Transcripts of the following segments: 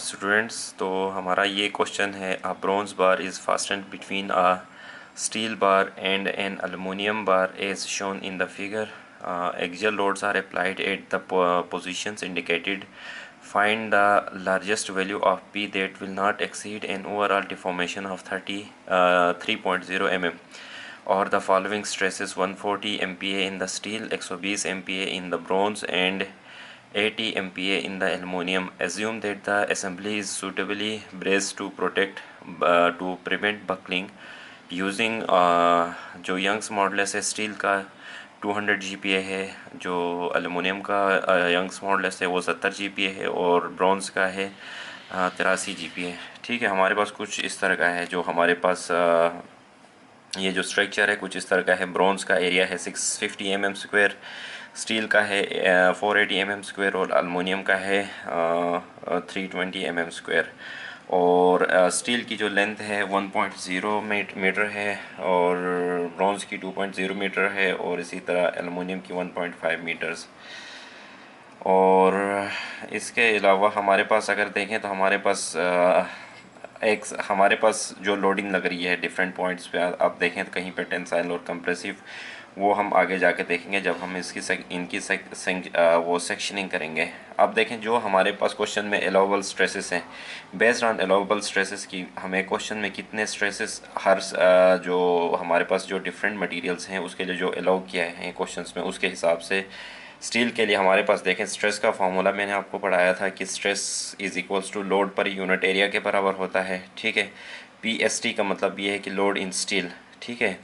Students, तो हमारा ये क्वेश्चन है, a bronze bar is fastened between a steel bar and an aluminum bar as shown in the figure. Axial loads are applied at the positions indicated. Find the largest value of P that will not exceed an overall deformation of 3.0 mm. Or the following stresses: 140 MPa in the steel, 120 MPa in the bronze, and 80 MPa in the aluminum. Assume that the assembly is suitably braced to prevent buckling. Using जो Young's modulus है steel का 200 GPa है, जो aluminium का Young's modulus है वो 70 GPa है, और ब्रॉन्ज का है 83 GPa। ठीक है, हमारे पास कुछ इस तरह का है। जो हमारे पास ये जो स्ट्रक्चर है कुछ इस तरह का है। ब्रॉन्ज का एरिया है 650 mm स्क्वायर, स्टील का है 480 mm स्क्वायर, और एलुमिनियम का है 320 mm स्क्वायर। और स्टील की जो लेंथ है 1.0 मीटर है, और ब्रॉन्ज की 2.0 मीटर है, और इसी तरह एलुमिनियम की 1.5 मीटर्स। और इसके अलावा हमारे पास अगर देखें तो हमारे पास जो लोडिंग लग रही है डिफरेंट पॉइंट्स पे, आप देखें तो कहीं पे टेंसाइल और कंप्रेसिव, वो हम आगे जाके देखेंगे जब हम वो सेक्शनिंग करेंगे। अब देखें जो हमारे पास क्वेश्चन में अलाउबल स्ट्रेसेस हैं, बेस्ड ऑन अलाउबल स्ट्रेसेस की हमें क्वेश्चन में कितने स्ट्रेसेस जो हमारे पास जो डिफरेंट मटेरियल्स हैं उसके लिए जो अलाउ किया है क्वेश्चंस में, उसके हिसाब से स्टील के लिए हमारे पास देखें स्ट्रेस का फॉर्मूला मैंने आपको पढ़ाया था कि stress is equals to load per unit area के बराबर होता है। ठीक है, PST का मतलब ये है कि लोड इन स्टील। ठीक है,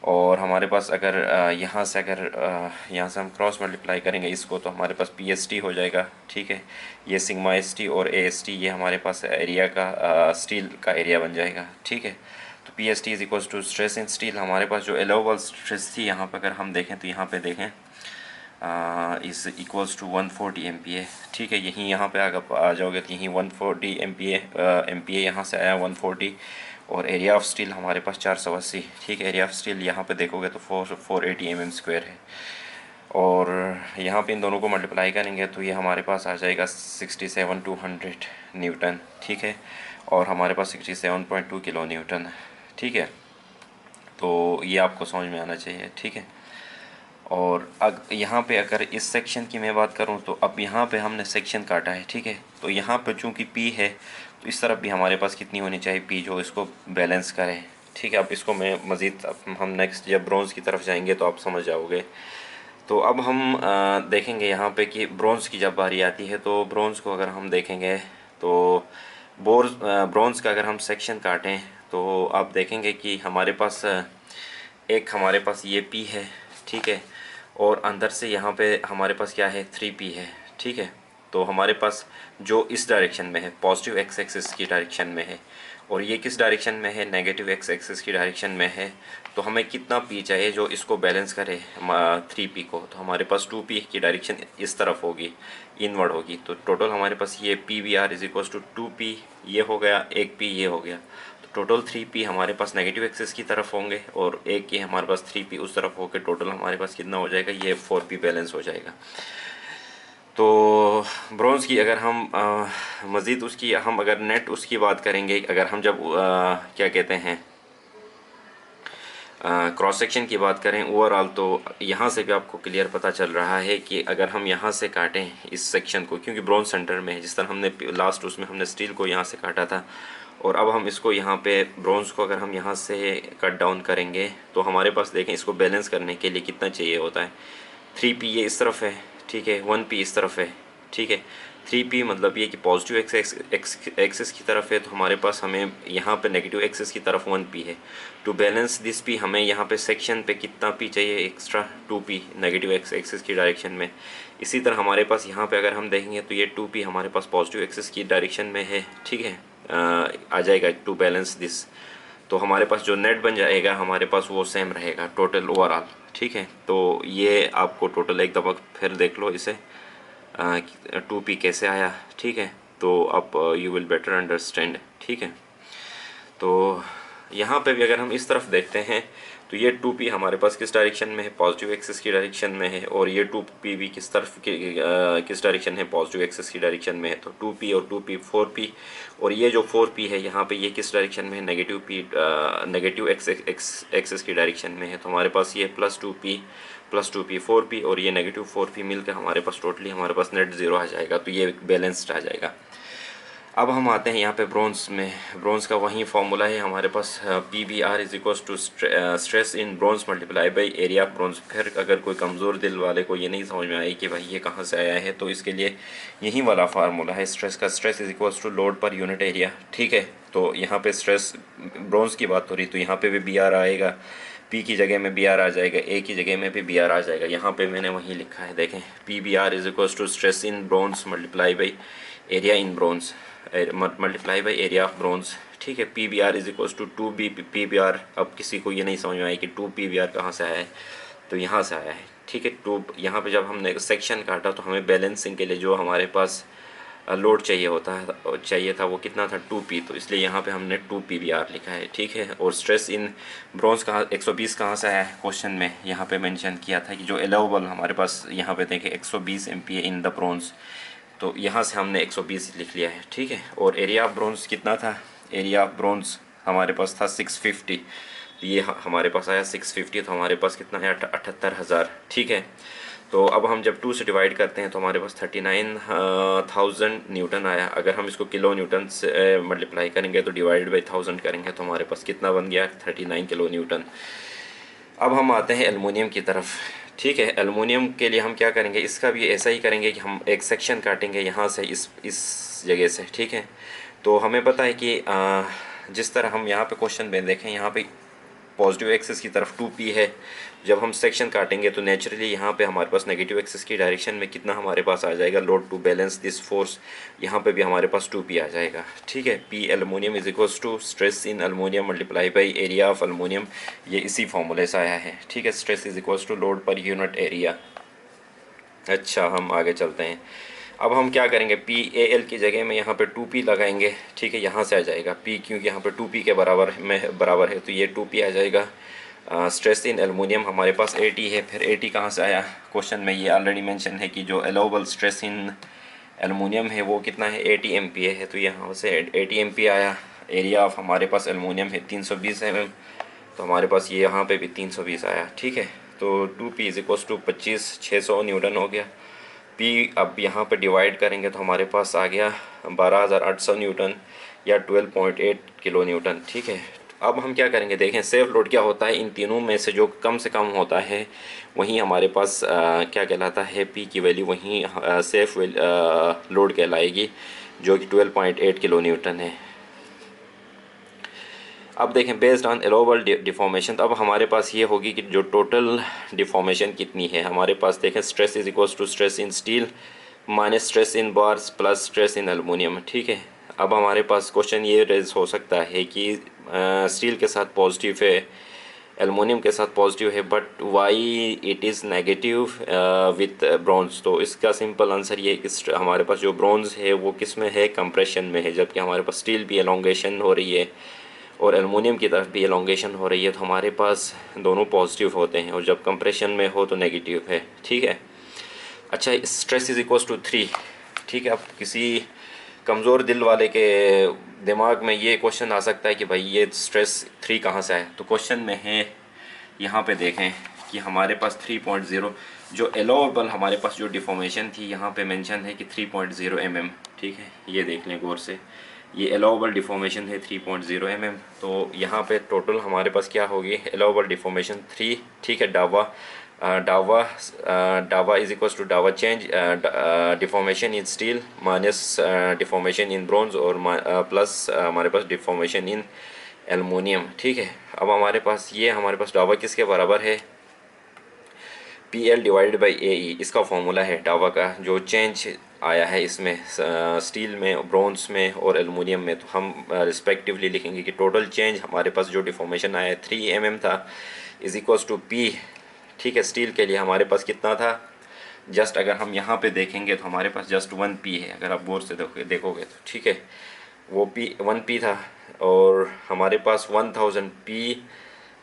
और हमारे पास अगर यहाँ से हम क्रॉस मल्टीप्लाई करेंगे इसको तो हमारे पास PST हो जाएगा। ठीक है, ये सिग्मा ST और AST ये हमारे पास एरिया का स्टील का एरिया बन जाएगा। ठीक है, तो PST is equals to stress in steel. हमारे पास जो अलाउबल स्ट्रेस थी यहाँ पर अगर हम देखें तो यहाँ पे देखें इज़ इक्वल्स टू 140 MPa। ठीक है, यहाँ पे अगर आ जाओगे तो यहीं 140 MPa यहाँ से आया 140, और एरिया ऑफ स्टील हमारे पास 480। ठीक है, एरिया ऑफ स्टील यहाँ पे देखोगे तो 480 mm स्क्वायर है, और यहाँ पे इन दोनों को मल्टीप्लाई करेंगे तो ये हमारे पास आ जाएगा 67,200 न्यूटन। ठीक है, और हमारे पास 67.2 किलो न्यूटन। ठीक है, तो ये आपको समझ में आना चाहिए। ठीक है, और यहाँ पे अगर इस सेक्शन की मैं बात करूँ तो अब यहाँ पे हमने सेक्शन काटा है। ठीक है, तो यहाँ पे चूँकि P है तो इस तरफ भी हमारे पास कितनी होनी चाहिए P जो इसको बैलेंस करे। ठीक है, अब इसको मैं मज़ीद हम नेक्स्ट जब ब्रॉन्ज़ की तरफ जाएंगे तो आप समझ जाओगे। तो अब हम देखेंगे यहाँ पे कि ब्रॉन्ज़ की जब बारी आती है तो ब्रॉन्ज़ को अगर हम देखेंगे तो ब्रॉन्ज़ का अगर हम सेक्शन काटें तो आप देखेंगे कि हमारे पास हमारे पास ये P है। ठीक है, और अंदर से यहाँ पे हमारे पास क्या है 3P है। ठीक है, तो हमारे पास जो इस डायरेक्शन में है पॉजिटिव एक्स एक्सिस की डायरेक्शन में है, और ये किस डायरेक्शन में है नेगेटिव एक्स एक्सिस की डायरेक्शन में है। तो हमें कितना P चाहिए जो इसको बैलेंस करे 3P को। तो हमारे पास 2P की डायरेक्शन इस तरफ होगी, इनवर्ड होगी। तो टोटल हमारे पास ये PVR is equals to 2P ये हो गया, एक P ये हो गया। टोटल 3P हमारे पास नेगेटिव एक्सिस की तरफ होंगे, और एक ये हमारे पास 3P उस तरफ होकर टोटल हमारे पास कितना हो जाएगा, ये 4P बैलेंस हो जाएगा। तो ब्रॉन्ज़ की अगर हम मज़ीद उसकी हम अगर नेट उसकी बात करेंगे, अगर हम जब क्या कहते हैं क्रॉस सेक्शन की बात करें ओवरऑल, तो यहाँ से भी आपको क्लियर पता चल रहा है कि अगर हम यहाँ से काटें इस सेक्शन को, क्योंकि ब्रॉन्ज़ सेंटर में है, जिस तरह हमने लास्ट उसमें हमने स्टील को यहाँ से काटा था, और अब हम इसको यहाँ पे ब्रॉन्ज़ को अगर हम यहाँ से कट डाउन करेंगे तो हमारे पास देखें इसको बैलेंस करने के लिए कितना चाहिए होता है। 3P ये इस तरफ है। ठीक है, 1P इस तरफ है। ठीक है, 3P मतलब ये कि पॉजिटिव एक्सिस की तरफ है, तो हमारे पास हमें यहाँ पे नेगेटिव एक्सिस की तरफ 1P है। टू बैलेंस दिस P हमें यहाँ पे सेक्शन पे कितना P चाहिए एक्स्ट्रा 2P नेगेटिव एक्सिस की डायरेक्शन में। इसी तरह हमारे पास यहाँ पे अगर हम देखेंगे तो ये 2P हमारे पास पॉजिटिव एक्सिस की डायरेक्शन में है। ठीक है, आ जाएगा टू बैलेंस दिस, तो हमारे पास जो नेट बन जाएगा हमारे पास वो सेम रहेगा टोटल ओवरऑल। ठीक है, तो ये आपको टोटल एक दफ़ा फिर देख लो इसे 2P कैसे आया। ठीक है, तो अब यू विल बेटर अंडरस्टैंड। ठीक है, तो यहाँ पे भी अगर हम इस तरफ देखते हैं तो ये 2p हमारे पास किस डायरेक्शन में है, पॉजिटिव एक्सिस की डायरेक्शन में है, और ये 2p भी किस तरफ किस डायरेक्शन है, पॉजिटिव एक्सिस की डायरेक्शन में है। तो 2p और 2p 4p, और ये जो 4p है यहाँ पे ये किस डायरेक्शन में है, नेगेटिव एक्सिस की डायरेक्शन में है। तो हमारे पास ये +2p 4p और ये -4p मिलकर हमारे पास टोटली हमारे पास नेट ज़ीरो आ जाएगा। तो ये बैलेंस्ड आ जाएगा। अब हम आते हैं यहाँ पे ब्रोंस में। ब्रोंस का वही फॉर्मूला है हमारे पास, PBR is equals to stress in bronze multiply by area of bronze. फिर अगर कोई कमज़ोर दिल वाले को ये नहीं समझ में आए कि भाई ये कहाँ से आया है, तो इसके लिए यही वाला फार्मूला है स्ट्रेस का। Stress is equals to load per unit area, ठीक है। तो यहाँ पे स्ट्रेस ब्रोंस की बात हो रही, तो यहाँ पे भी BR आएगा, P की जगह में BR आ जाएगा, A की जगह में भी BR आ जाएगा। यहाँ पे मैंने वही लिखा है, देखें, PBR is equals to stress in bronze multiply by area in bronze multiply by area of bronze, ठीक है। PBR is equals to 2PBR। अब किसी को ये नहीं समझ में आया कि 2PBR कहाँ से आया है, तो यहाँ से आया है, ठीक है। 2 यहाँ पे जब हमने सेक्शन काटा तो हमें बैलेंसिंग के लिए जो हमारे पास लोड चाहिए था वो कितना था, 2p, तो इसलिए यहाँ पे हमने 2PBR लिखा है, ठीक है। और स्ट्रेस इन ब्रोंस कहाँ 120 कहाँ से आया है क्वेश्चन में, यहाँ पे मेंशन किया था कि जो अलाउबल हमारे पास यहाँ पे देखें 120 MPa इन द ब्रोंस, तो यहाँ से हमने 120 लिख लिया है, ठीक है। और एरिया ऑफ ब्रोंस कितना था, एरिया ऑफ ब्रोंस हमारे पास था 650, तो ये हमारे पास आया 650, तो हमारे पास कितना है 78,000, ठीक है। तो अब हम जब 2 से डिवाइड करते हैं तो हमारे पास 39,000 न्यूटन आया। अगर हम इसको किलो न्यूटन से मल्टीप्लाई करेंगे तो डिवाइड बाई 1000 करेंगे तो हमारे पास कितना बन गया, 39 किलो न्यूटन। अब हम आते हैं एलुमिनियम की तरफ, ठीक है। एलुमिनियम के लिए हम क्या करेंगे, इसका भी ऐसा ही करेंगे कि हम एक सेक्शन काटेंगे यहाँ से इस जगह से, ठीक है। तो हमें पता है कि जिस तरह हम यहाँ पे क्वेश्चन में देखें, यहाँ पे पॉजिटिव एक्सिस की तरफ 2p है, जब हम सेक्शन काटेंगे तो नेचुरली यहाँ पे हमारे पास नेगेटिव एक्सिस की डायरेक्शन में कितना हमारे पास आ जाएगा, load to balance this force, यहाँ पे भी हमारे पास 2p आ जाएगा, ठीक है। P aluminium is equals to stress in aluminium multiply by area of aluminium, ये इसी फॉर्मूले से आया है, ठीक है। Stress is equals to load per unit area. अच्छा, हम आगे चलते हैं। अब हम क्या करेंगे, PAL की जगह में यहाँ पे 2p लगाएंगे, ठीक है। यहाँ से आ जाएगा p, क्योंकि यहाँ पे 2p के बराबर है, तो ये 2p आ जाएगा। स्ट्रेस इन एलुमिनियम हमारे पास 80 है, फिर 80 कहाँ से आया, क्वेश्चन में ये ऑलरेडी मेंशन है कि जो अलाउबल स्ट्रेस इन एलुमिनियम है वो कितना है, 80 MPa है, तो यहाँ से 80 MPa आया। एरिया ऑफ हमारे पास एलुमिनियम है 320 mm, तो हमारे पास ये यहाँ पे भी 320 आया, ठीक है। तो 2p is equals to 600 Newton हो गया। p अब यहाँ पे डिवाइड करेंगे तो हमारे पास आ गया 12,800 न्यूटन या 12.8 किलो न्यूटन, ठीक है। अब हम क्या करेंगे, देखें सेफ लोड क्या होता है, इन तीनों में से जो कम से कम होता है वहीं हमारे पास क्या कहलाता है, p की वैल्यू वहीं सेफ लोड कहलाएगी, जो कि 12.8 किलो न्यूटन है। अब देखें बेस्ड ऑन अलाउबल डिफॉर्मेशन, तो अब हमारे पास ये होगी कि जो टोटल डिफॉर्मेशन कितनी है हमारे पास, देखें stress is equals to stress in steel minus stress in bars plus stress in aluminium, ठीक है। अब हमारे पास क्वेश्चन ये रेज हो सकता है कि स्टील के साथ पॉजिटिव है, एलुमिनियम के साथ पॉजिटिव है, but why it is negative with bronze. तो इसका सिंपल आंसर ये है कि हमारे पास जो ब्रॉन्ज है वो किस में है, कंप्रेशन में है, जबकि हमारे पास स्टील भी एलोंगेशन हो रही है और एलुमिनियम की तरफ भी एलोंगेशन हो रही है, तो हमारे पास दोनों पॉजिटिव होते हैं, और जब कंप्रेशन में हो तो नेगेटिव है, ठीक है। अच्छा, स्ट्रेस इज इक्वल्स टू 3, ठीक है। अब किसी कमज़ोर दिल वाले के दिमाग में ये क्वेश्चन आ सकता है कि भाई ये स्ट्रेस 3 कहाँ से आए, तो क्वेश्चन में है, यहाँ पे देखें कि हमारे पास 3.0 जो एलोवेबल हमारे पास जो डिफॉर्मेशन थी यहाँ पे मेंशन है कि 3.0 mm, ठीक है। ये देख लें गौर से, ये एलोवेबल डिफॉर्मेशन है 3.0 mm, तो यहाँ पे टोटल हमारे पास क्या होगी, एलोवेबल डिफॉर्मेशन 3, ठीक है। डावा इज इक्वल्स टू डावा चेंज डिफॉर्मेशन इन स्टील माइनस डिफॉर्मेशन इन ब्रोंज और प्लस हमारे पास डिफॉर्मेशन इन एलुमिनियम, ठीक है। अब हमारे पास डावा किसके बराबर है, PL डिवाइडेड बाई AE, इसका फॉर्मूला है डावा का, जो चेंज आया है इसमें स्टील में, ब्रोंज में और एलुमिनियम में, तो हम रिस्पेक्टिवली लिखेंगे कि टोटल चेंज हमारे पास जो डिफॉर्मेशन आया है 3 mm था, इज इक्वल्स टू P, ठीक है। स्टील के लिए हमारे पास कितना था, जस्ट अगर हम यहाँ पे देखेंगे तो हमारे पास जस्ट 1p है, अगर आप गौर से देखोगे तो, ठीक है। वो 1p था, और हमारे पास 1000 पी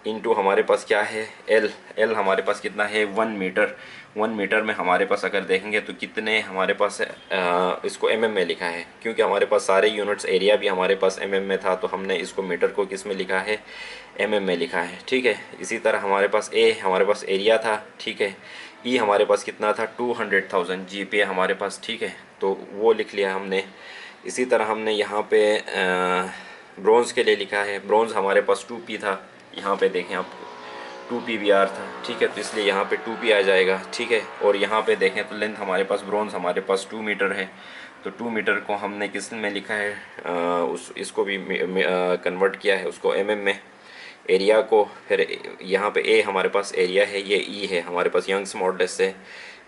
इंटू हमारे पास क्या है एल हमारे पास कितना है 1 मीटर। 1 मीटर में हमारे पास अगर देखेंगे तो कितने हमारे पास इसको एमएम में लिखा है, क्योंकि हमारे पास सारे यूनिट्स एरिया भी हमारे पास एमएम में था, तो हमने इसको मीटर को किस में लिखा है, एमएम में लिखा है। ठीक है, इसी तरह हमारे पास हमारे पास एरिया था। ठीक है, ई हमारे पास कितना था 200,000 GPA हमारे पास। ठीक है, तो वो लिख लिया हमने। इसी तरह हमने यहाँ पे ब्रोंज़ के लिए लिखा है, ब्रोंज़ हमारे पास 2P था। यहाँ पे देखें आप 2 PVR था। ठीक है, तो इसलिए यहाँ पे 2P आ जाएगा। ठीक है, और यहाँ पे देखें तो लेंथ हमारे पास ब्रोंज़ हमारे पास 2 मीटर है, तो 2 मीटर को हमने किस में लिखा है, इसको भी कन्वर्ट किया है उसको एमएम में, एरिया को। फिर यहाँ पे ए हमारे पास एरिया है, ये ई है हमारे पास यंग्स मॉडुलस है।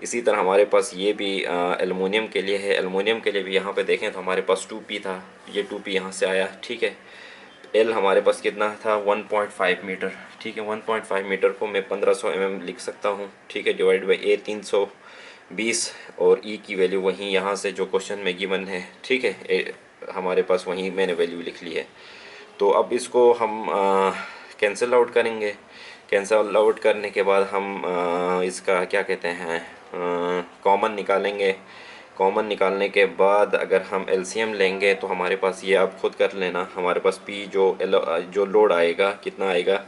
इसी तरह हमारे पास ये भी एलुमिनियम के लिए है। एलुमिनियम के लिए भी यहाँ पे देखें तो हमारे पास 2P था, ये 2P यहाँ से आया। ठीक है, एल हमारे पास कितना था 1.5 मीटर। ठीक है, 1.5 मीटर को मैं 1500 mm लिख सकता हूँ। ठीक है, डिवाइड बाई ए 320, और ई की वैल्यू वहीं यहाँ से जो क्वेश्चन में गिवन है। ठीक है, हमारे पास वहीं मैंने वैल्यू लिख ली है। तो अब इसको हम कैंसिल आउट करेंगे। कैंसिल आउट करने के बाद हम इसका क्या कहते हैं, कॉमन निकालेंगे। कॉमन निकालने के बाद अगर हम एलसीएम लेंगे तो हमारे पास ये आप खुद कर लेना, हमारे पास पी जो लोड आएगा कितना आएगा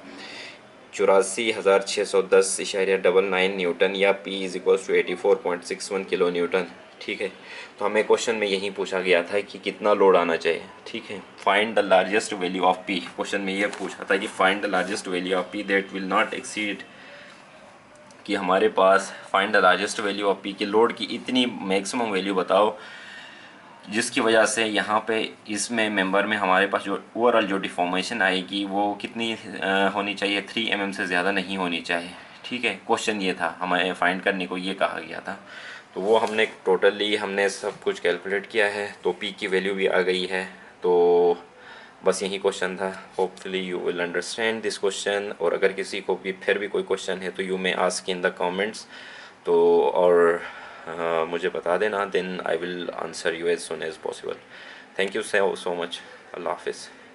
84,610.99 न्यूटन, या P is equals to 84.61 kilo newton. ठीक है, तो हमें क्वेश्चन में यही पूछा गया था कि कितना लोड आना चाहिए। ठीक है, find the largest value of P। Question में ये पूछा था कि find the largest value of P that will not exceed, कि हमारे पास find the largest value of P की लोड की इतनी मैक्सिमम वैल्यू बताओ जिसकी वजह से यहाँ पे इसमें मेंबर में हमारे पास जो ओवरऑल जो डिफॉर्मेशन आएगी वो कितनी होनी चाहिए, 3 mm से ज़्यादा नहीं होनी चाहिए। ठीक है, क्वेश्चन ये था, हमें फाइंड करने को ये कहा गया था। तो वो हमने टोटली हमने सब कुछ कैलकुलेट किया है, तो P की वैल्यू भी आ गई है। तो बस यही क्वेश्चन था। Hopefully you will understand this question, और अगर किसी को भी फिर भी कोई क्वेश्चन है तो you may ask in the comments, तो और मुझे बता देना, then I will answer you as soon as possible. Thank you so much. अल्लाह हाफिज़।